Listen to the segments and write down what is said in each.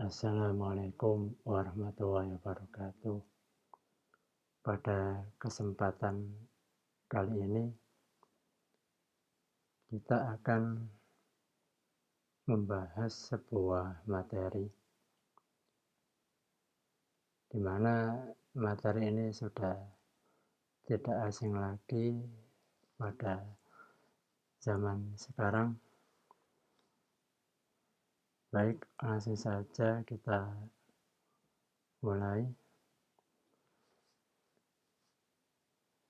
Assalamualaikum warahmatullahi wabarakatuh. Pada kesempatan kali ini, kita akan membahas sebuah materi, di mana materi ini sudah tidak asing lagi pada zaman sekarang. Baik, langsung saja kita mulai.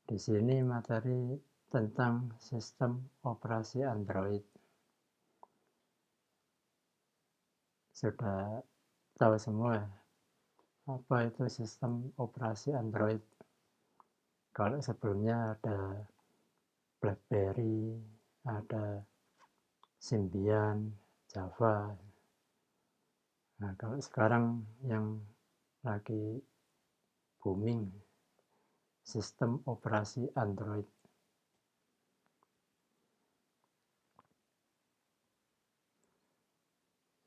Di sini materi tentang sistem operasi Android. Sudah tahu semua apa itu sistem operasi Android. Kalau sebelumnya ada BlackBerry, ada Symbian, Java. Nah, kalau sekarang yang lagi booming, sistem operasi Android.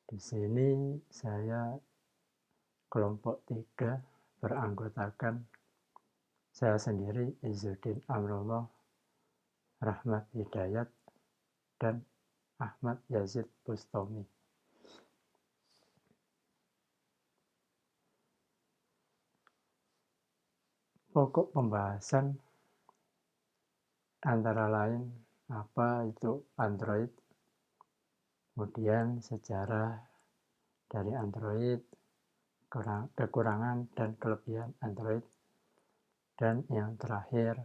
Di sini saya kelompok 3 beranggotakan saya sendiri, Izzuddin Amrullah, Rahmat Hidayat, dan Ahmad Yazid Bustami. Pokok pembahasan antara lain apa itu Android, kemudian sejarah dari Android, kekurangan dan kelebihan Android, dan yang terakhir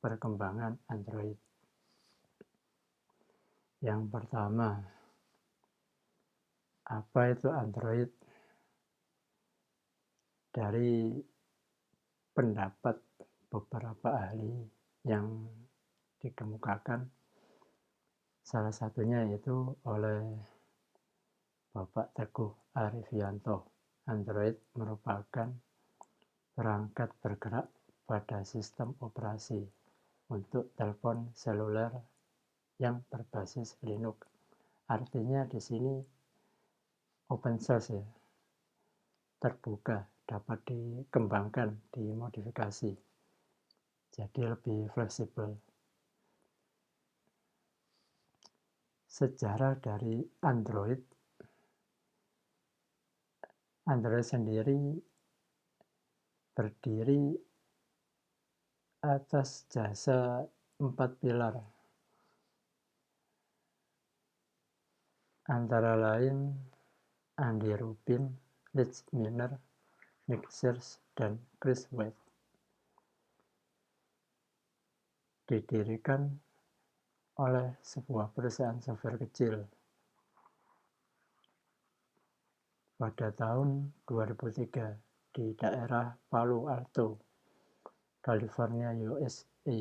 perkembangan Android. Yang pertama, apa itu Android? Dari pendapat beberapa ahli yang dikemukakan, salah satunya yaitu oleh Bapak Teguh Arifianto. Android merupakan perangkat bergerak pada sistem operasi untuk telepon seluler yang berbasis Linux. Artinya di sini open source ya, terbuka, dapat dikembangkan, dimodifikasi, jadi lebih fleksibel. Sejarah dari Android sendiri berdiri atas jasa 4 pilar, antara lain Andy Rubin, Lex Miner, Nick Search, dan Chris White. Didirikan oleh sebuah perusahaan software kecil pada tahun 2003 di daerah Palo Alto, California, USA.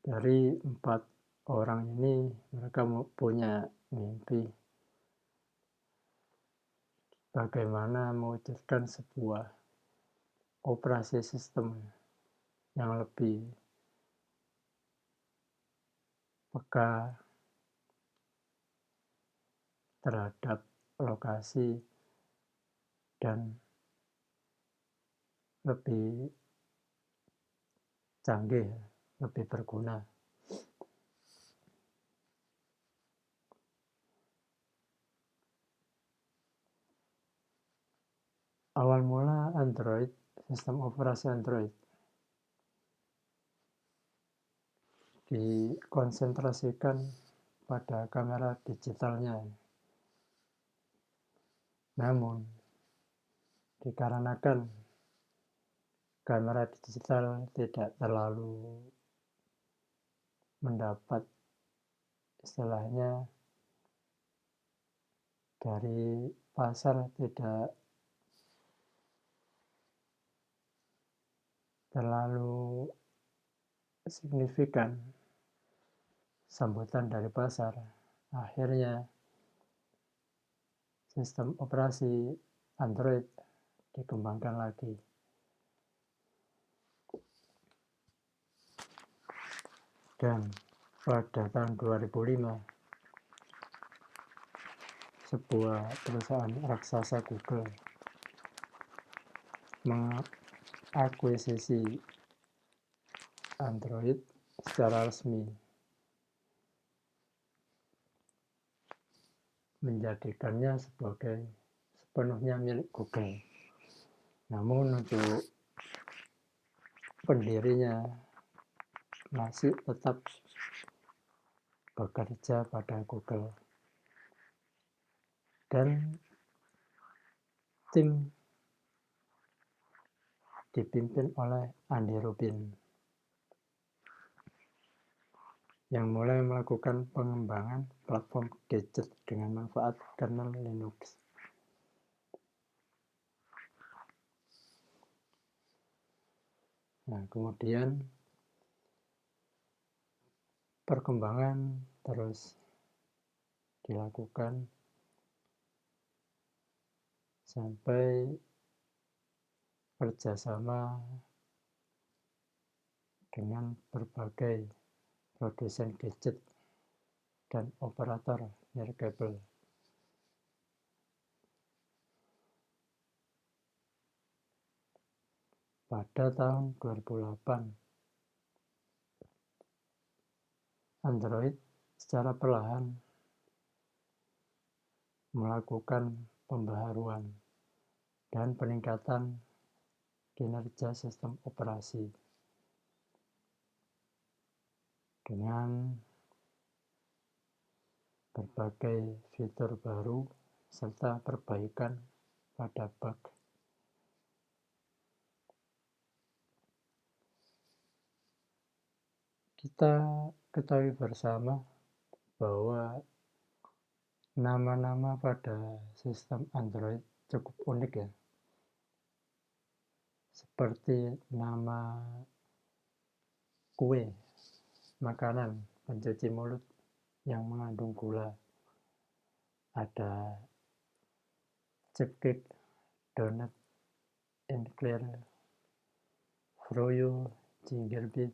Dari 4 orang ini, mereka punya mimpi bagaimana mewujudkan sebuah operasi sistem yang lebih peka terhadap lokasi dan lebih canggih, lebih berguna. Awal mula Android, sistem operasi Android dikonsentrasikan pada kamera digitalnya. Namun, dikarenakan kamera digital tidak terlalu mendapat istilahnya dari pasar, tidak terlalu signifikan sambutan dari pasar. Akhirnya sistem operasi Android dikembangkan lagi. Dan pada tahun 2005 sebuah perusahaan raksasa Google mengakuisisi Android secara resmi, menjadikannya sebagai sepenuhnya milik Google. Namun untuk pendirinya masih tetap bekerja pada Google, dan tim dipimpin oleh Andy Rubin yang mulai melakukan pengembangan platform gadget dengan manfaat kernel Linux. Nah, kemudian perkembangan terus dilakukan sampai kerjasama dengan berbagai produsen gadget dan operator nirkabel. Pada tahun 2008, Android secara perlahan melakukan pembaharuan dan peningkatan kinerja sistem operasi dengan berbagai fitur baru serta perbaikan pada bug. Kita ketahui bersama bahwa nama-nama pada sistem Android cukup unik ya, seperti nama kue, makanan, pencuci mulut yang mengandung gula. Ada chipcake, donut, eclair, froyo, gingerbread,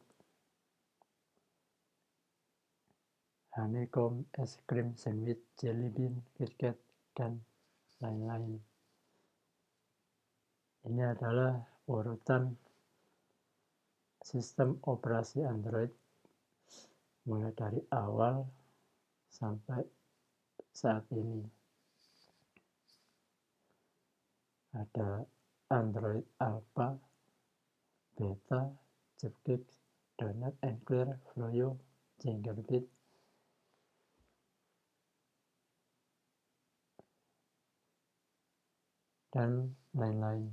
honeycomb, es krim, sandwich, jelly bean, KitKat, dan lain-lain. Ini adalah urutan sistem operasi Android mulai dari awal sampai saat ini. Ada Android Alpha, Beta, Chipcake, Donut, Eclair, Froyo, Gingerbread, dan lain-lain.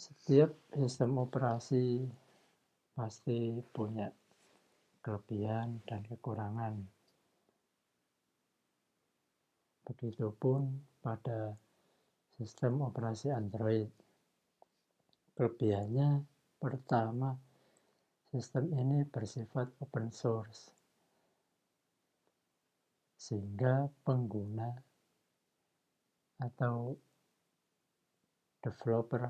Setiap sistem operasi pasti punya kelebihan dan kekurangan. Begitupun pada sistem operasi Android. Kelebihannya pertama, sistem ini bersifat open source, sehingga pengguna atau developer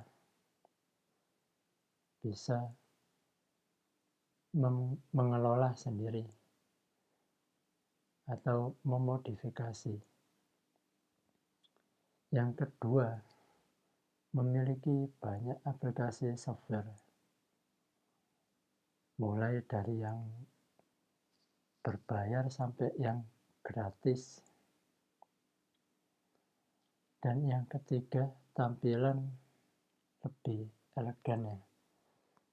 bisa mengelola sendiri atau memodifikasi. Yang kedua, memiliki banyak aplikasi software, mulai dari yang berbayar sampai yang gratis. Dan yang ketiga, tampilan lebih elegan ya,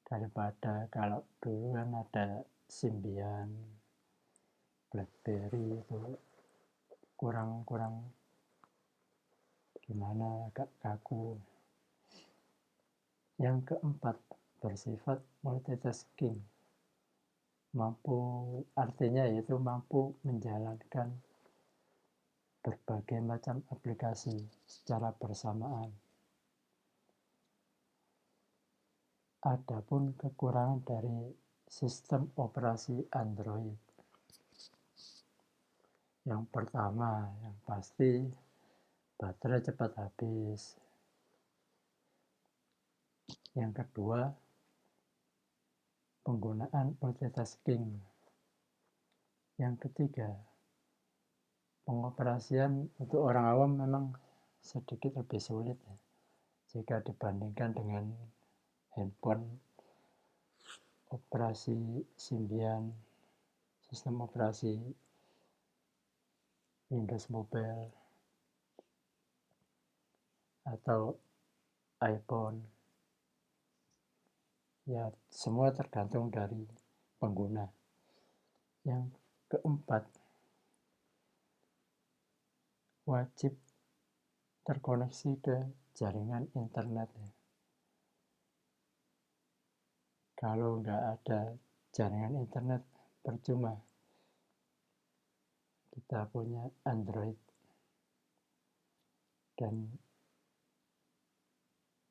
daripada kalau dulu kan ada Symbian, BlackBerry, itu kurang gimana, agak kaku. Yang keempat, bersifat multitasking, artinya yaitu mampu menjalankan berbagai macam aplikasi secara bersamaan. Adapun kekurangan dari sistem operasi Android, yang pertama, yang pasti baterai cepat habis. Yang kedua, penggunaan multitasking. Yang ketiga, pengoperasian untuk orang awam memang sedikit lebih sulit ya, jika dibandingkan dengan handphone operasi Symbian, sistem operasi Windows Mobile, atau iPhone. Ya, semua tergantung dari pengguna. Yang keempat, wajib terkoneksi ke jaringan internet ya. Kalau nggak ada jaringan internet, percuma kita punya Android. Dan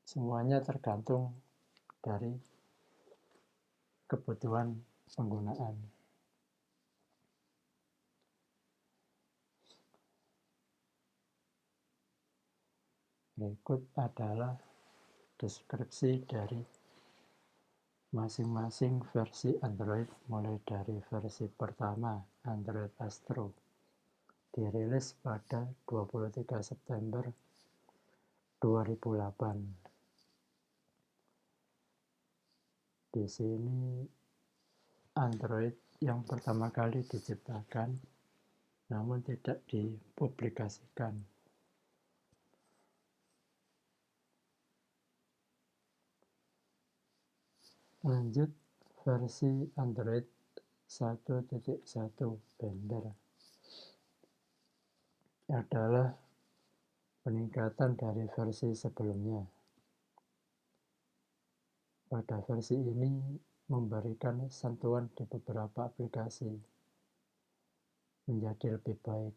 semuanya tergantung dari kebutuhan penggunaan. Berikut adalah deskripsi dari masing-masing versi Android, mulai dari versi pertama Android Astro, dirilis pada 23 September 2008. Di sini Android yang pertama kali diciptakan namun tidak dipublikasikan. Lanjut, versi Android 1.1 Bender adalah peningkatan dari versi sebelumnya. Pada versi ini memberikan sentuhan di beberapa aplikasi menjadi lebih baik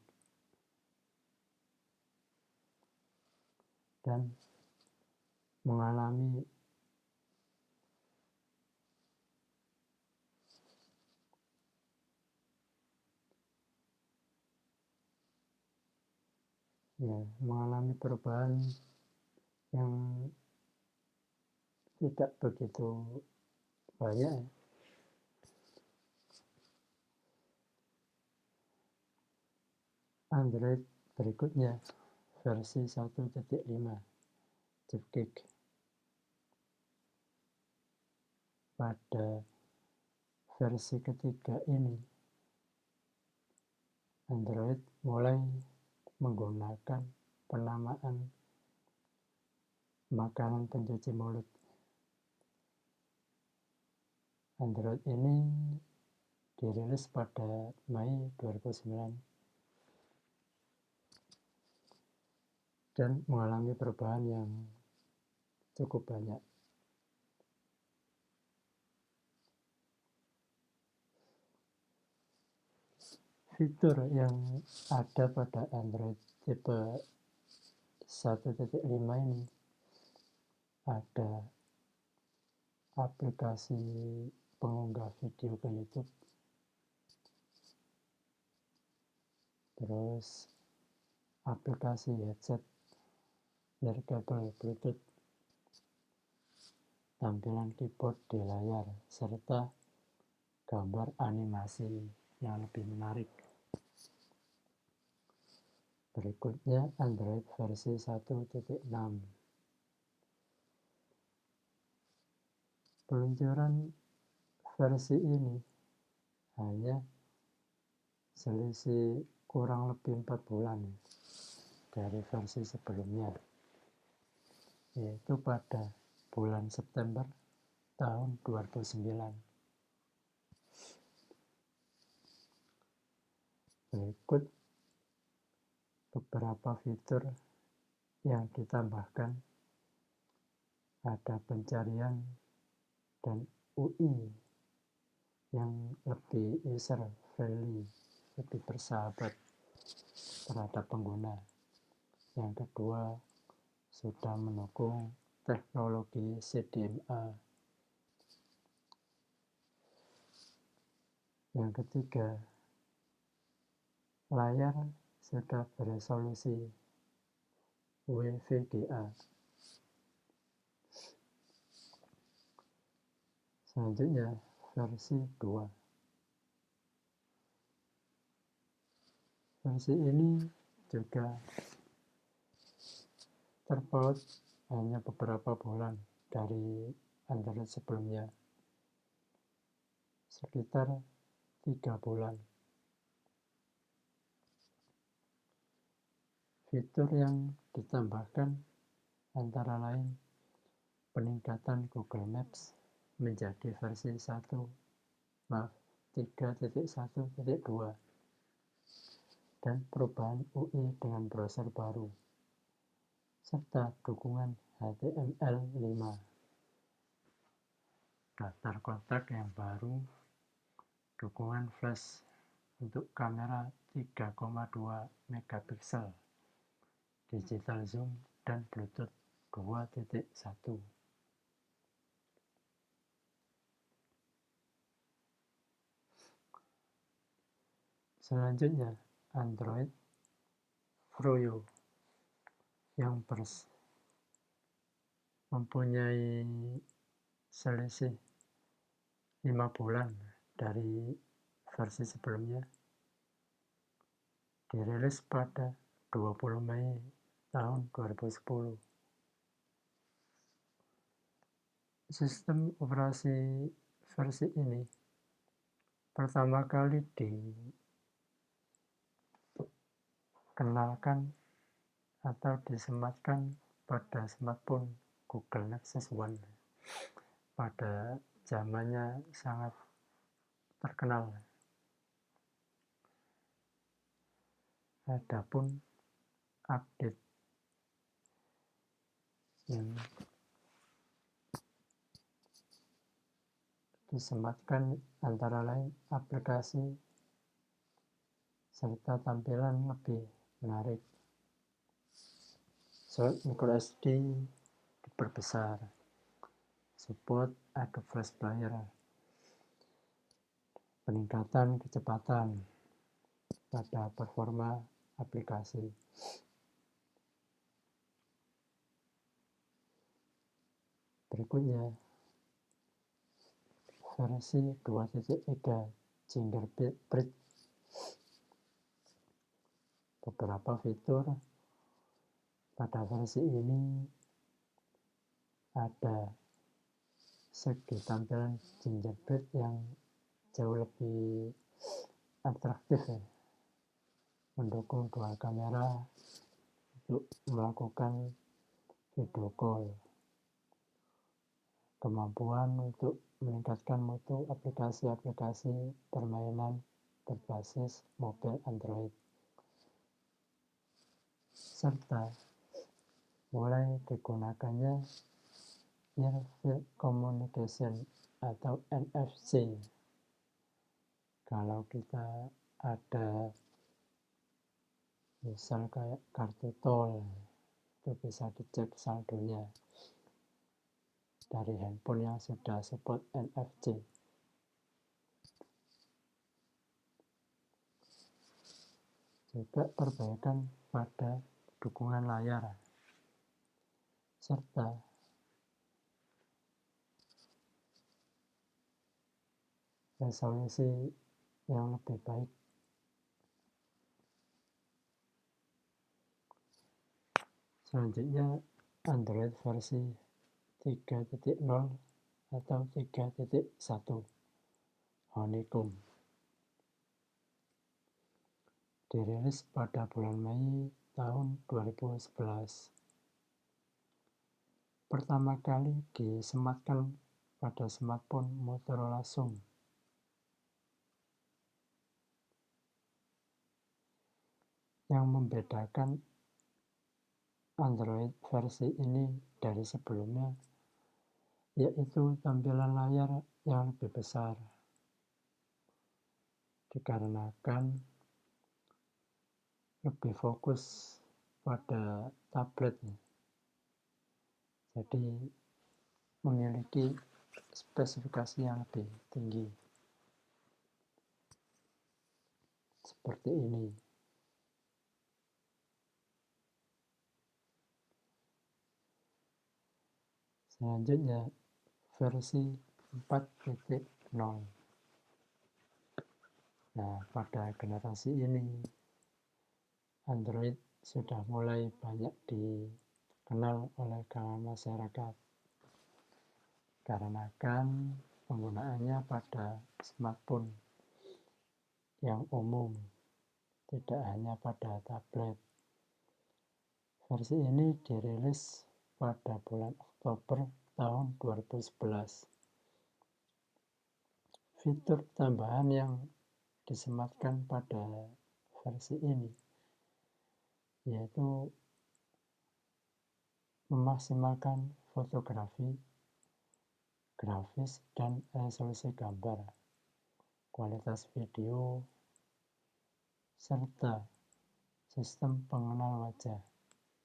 dan mengalami perubahan yang tidak begitu banyak. Android berikutnya versi 1.5 Cupcake. Pada versi ketiga ini Android mulai menggunakan penamaan makanan pencuci mulut. Android ini dirilis pada Mei 2009 dan mengalami perubahan yang cukup banyak. Fitur yang ada pada Android tipe 1.5 ini ada aplikasi pengunggah video ke YouTube, terus aplikasi headset nirkabel Bluetooth, tampilan keyboard di layar, serta gambar animasi yang lebih menarik. Berikutnya Android versi 1.6. Peluncuran versi ini hanya selisih kurang lebih 4 bulan dari versi sebelumnya, yaitu pada bulan September tahun 2009. Berikut beberapa fitur yang ditambahkan. Ada pencarian dan UI yang lebih user friendly, lebih bersahabat terhadap pengguna. Yang kedua, sudah mendukung teknologi CDMA. Yang ketiga, layar sudah beresolusi WVGA. Selanjutnya, versi 2. Versi ini juga terpaut hanya beberapa bulan dari Android sebelumnya, sekitar 3 bulan. Fitur yang ditambahkan antara lain peningkatan Google Maps menjadi versi 3.1.2 dan perubahan UI dengan browser baru, serta dukungan HTML5, daftar kontak yang baru, dukungan flash untuk kamera 3,2 megapiksel, digital zoom, dan Bluetooth 2.1. Selanjutnya, Android Froyo yang mempunyai selisih 5 bulan dari versi sebelumnya, dirilis pada 20 Mei tahun 2010. Sistem operasi versi ini pertama kali dikenalkan atau disematkan pada smartphone Google Nexus One pada zamannya sangat terkenal. Adapun update yang disematkan antara lain aplikasi serta tampilan lebih menarik. Slot microSD diperbesar, support Adobe Flash Player, peningkatan kecepatan pada performa aplikasi. Berikutnya, versi 2.3 Gingerbread. Beberapa fitur pada versi ini ada segi tampilan Gingerbread yang jauh lebih atraktif, mendukung dual kamera untuk melakukan video call, kemampuan untuk meningkatkan mutu aplikasi-aplikasi permainan berbasis mobile Android, serta mulai digunakannya Near Field Communication atau NFC. Kalau kita ada misal kayak kartu tol, itu bisa dicek saldonya dari handphone yang sudah support NFC. Juga perbaikan pada dukungan layar serta resolusi yang lebih baik. Selanjutnya, Android versi 3.0 atau 3.1 Honeycomb dirilis pada bulan Mei tahun 2011. Pertama kali disematkan pada smartphone Motorola Sung. Yang membedakan Android versi ini dari sebelumnya yaitu tampilan layar yang lebih besar, dikarenakan lebih fokus pada tablet, jadi memiliki spesifikasi yang lebih tinggi seperti ini. Selanjutnya, versi 4.0. Nah, pada generasi ini Android sudah mulai banyak dikenal oleh kalangan masyarakat karena penggunaannya pada smartphone yang umum, tidak hanya pada tablet. Versi ini dirilis pada bulan Oktober tahun 2011. Fitur tambahan yang disematkan pada versi ini yaitu memaksimalkan fotografi, grafis, dan resolusi gambar, kualitas video, serta sistem pengenal wajah,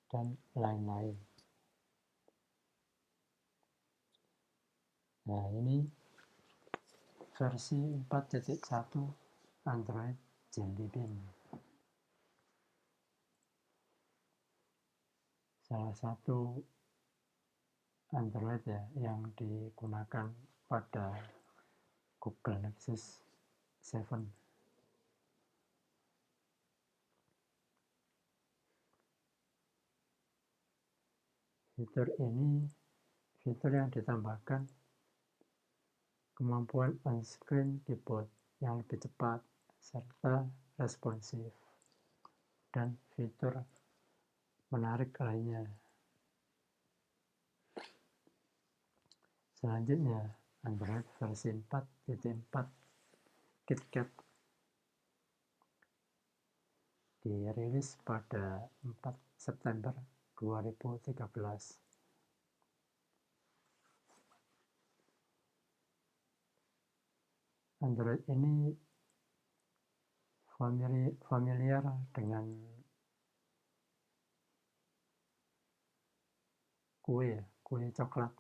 dan lain-lain. Nah, ini versi 4.1 Android Jelly Bean. Salah satu Android yang digunakan pada Google Nexus 7. Fitur ini fitur yang ditambahkan kemampuan on-screen keyboard yang lebih cepat serta responsif, dan fitur menarik lainnya. Selanjutnya, Android versi 4.4 KitKat dirilis pada 4 September 2013. Android ini familiar dengan kue coklat,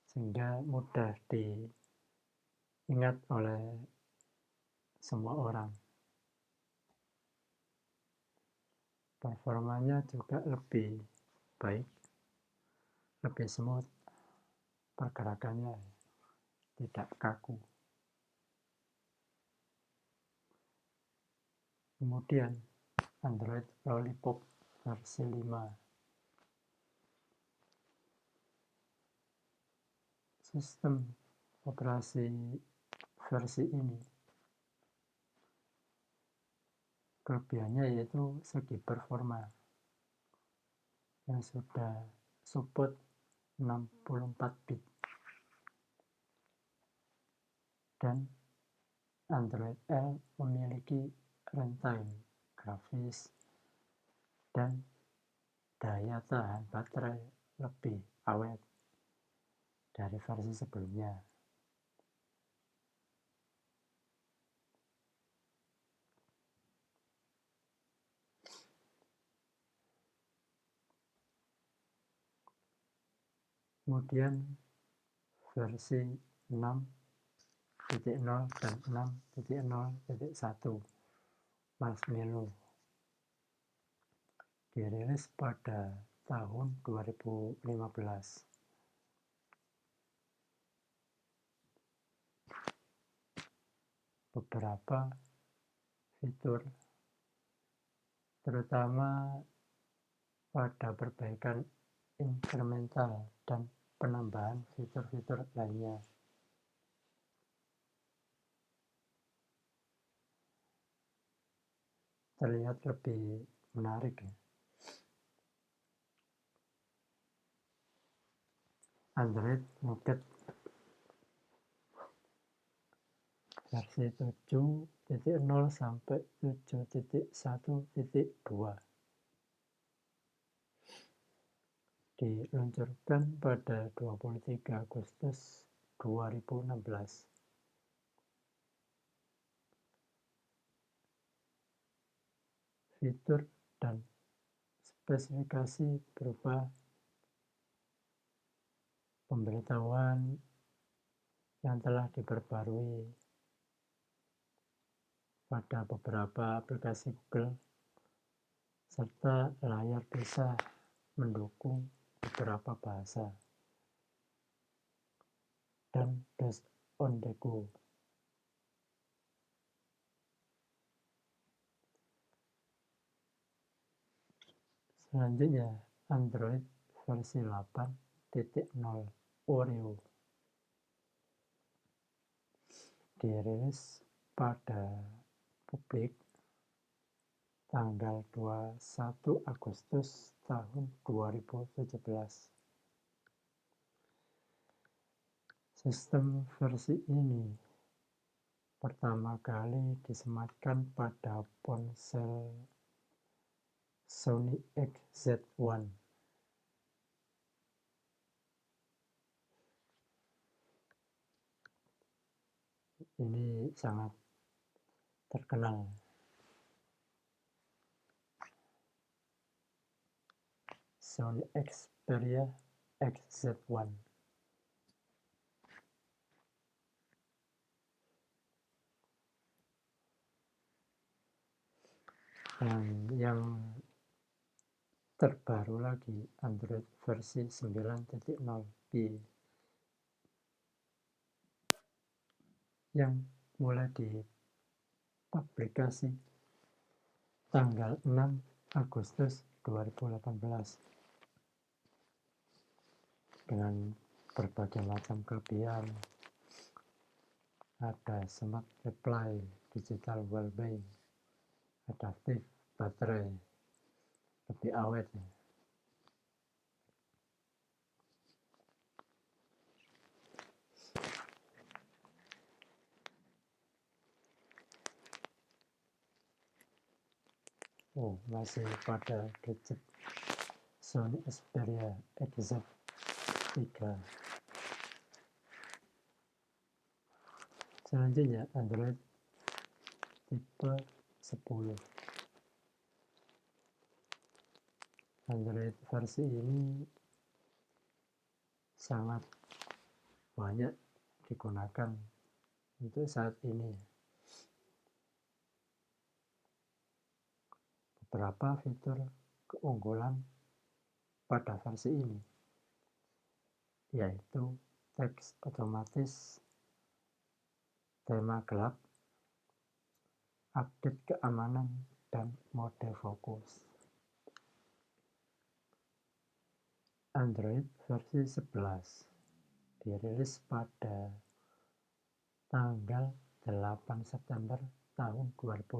sehingga mudah diingat oleh semua orang. Performanya juga lebih baik, lebih smooth, pergerakannya tidak kaku. Kemudian Android Lollipop versi 5. Sistem operasi versi ini kelebihannya yaitu segi performa yang sudah support 64 bit, dan Android L memiliki runtime grafis dan daya tahan baterai lebih awet dari versi sebelumnya. Kemudian versi 6.0 dan 6.0.1 Marshmallow dirilis pada tahun 2015. Beberapa fitur, terutama pada perbaikan inkremental dan penambahan fitur-fitur lainnya, terlihat lebih menarik. Android Nougat versi 7.0 sampai 7.1.2 diluncurkan pada 23 Agustus 2016. Fitur dan spesifikasi berupa pemberitahuan yang telah diperbarui pada beberapa aplikasi Google, serta layar bisa mendukung beberapa bahasa, dan Dash on the Go. Selanjutnya, Android versi 8.0 Oreo dirilis pada publik tanggal 21 Agustus tahun 2017. Sistem versi ini pertama kali disematkan pada ponsel Sony XZ1. Ini sangat terkenal. Sony Xperia XZ1. Dan yang terbaru lagi, Android versi 9.0p yang mulai dipublikasi tanggal 6 Agustus 2018 dengan berbagai macam kelebihan. Ada smart reply, digital wellbeing, adaptif baterai, lebih awet. Masih pada gadget Sony Xperia XZ3. Selanjutnya, Android tipe 10. Android versi ini sangat banyak digunakan untuk saat ini. Beberapa fitur keunggulan pada versi ini yaitu teks otomatis, tema gelap, update keamanan, dan mode fokus. Android versi 11 dirilis pada tanggal 8 September tahun 2020.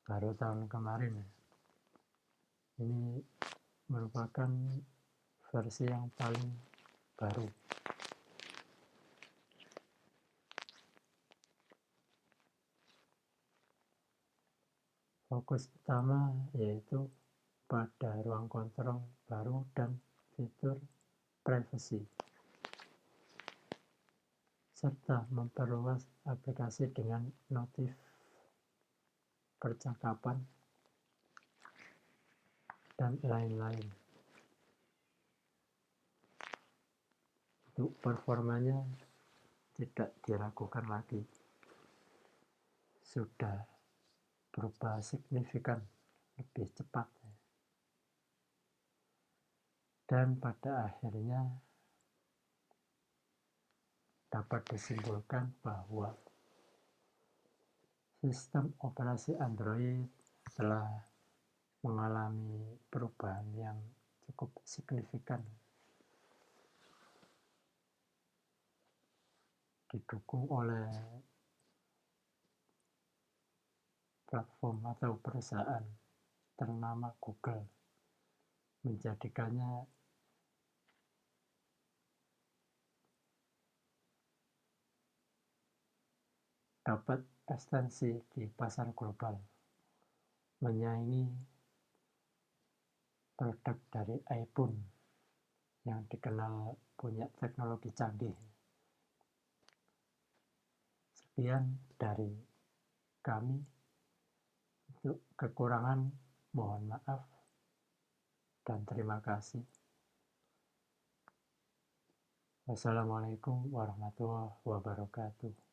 Baru tahun kemarin. Ini merupakan versi yang paling baru. Fokus utama yaitu pada ruang kontrol baru dan fitur privasi, serta memperluas aplikasi dengan notif percakapan dan lain-lain. Untuk performanya tidak diragukan lagi, sudah berubah signifikan lebih cepat. Dan pada akhirnya dapat disimpulkan bahwa sistem operasi Android telah mengalami perubahan yang cukup signifikan, didukung oleh platform atau perusahaan ternama Google, menjadikannya dapat ekstensi di pasar global, menyaingi produk dari iPhone yang dikenal punya teknologi canggih. Sekian dari kami. Untuk kekurangan mohon maaf dan terima kasih. Wassalamualaikum warahmatullahi wabarakatuh.